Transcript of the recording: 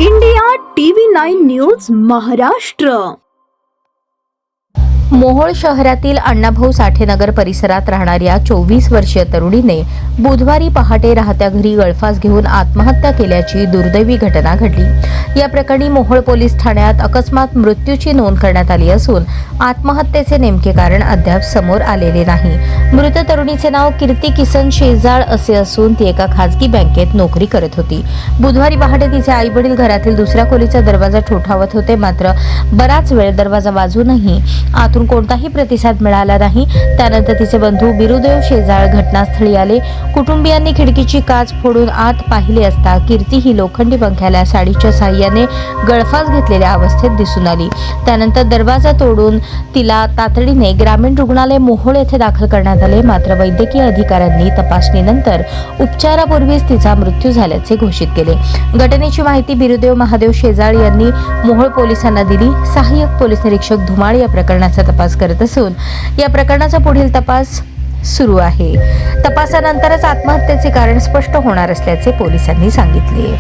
India TV 9 news Maharashtra. Mohol शहरातील अण्णाभाऊ साठे नगर परिसरात राहणाऱ्या 24 वर्षीय तरुणीने बुधवारी पहाटे राहत्या घरी गळफास घेऊन आत्महत्या केल्याची दुर्दैवी घटना घडली। या प्रकरणी मोहोळ पोलीस ठाण्यात अकस्मात मृत्यूची नोंद करण्यात आली असून आत्महत्येचे नेमके कारण अद्याप समोर आलेले नाही। मृत तरुणीचे नाव कीर्ती किसन शेजाळ असे असून ती एका खासगी बँकेत नोकरी करत होती। बुधवारी पहाटे तिचे आई वडील घरातील दुसऱ्या खोलीचा दरवाजा ठोठावत होते, मात्र बराच वेळ दरवाजा वाजूनही आतून कोणताही प्रतिसाद मिळाला नाही। त्यानंतर तिचे बंधू बिरुदेव शेजाळ घटनास्थळी आले। कुटुंबियांनी खिडकीची काच फोडून आत पाहिले असता कीर्ती ही लोखंडी पंख्याला साडीच्या साहाय्याने गळफास घेतलेल्या अवस्थेत दिसून आली। त्यानंतर दरवाजा तोडून तिला तातडीने ग्रामीण रुग्णालय मोहोळ येथे दाखल करण्यात आले, मात्र वैद्यकीय अधिकाऱ्यांनी तपासणीनंतर उपचारापूर्वीच तिचा मृत्यू झाल्याचे घोषित केले। घटनेची माहिती बिरुदेव महादेव शेजाळ यांनी मोहोळ पोलिसांना दिली। सहाय्यक पोलीस निरीक्षक धुमाळ या प्रकरणाचा तपास करत असून या प्रकरणाचा पुढील तपास सुरू आहे। तपासानंतरच आत्महत्येचे कारण स्पष्ट होणार असल्याचे पोलिसांनी सांगितले।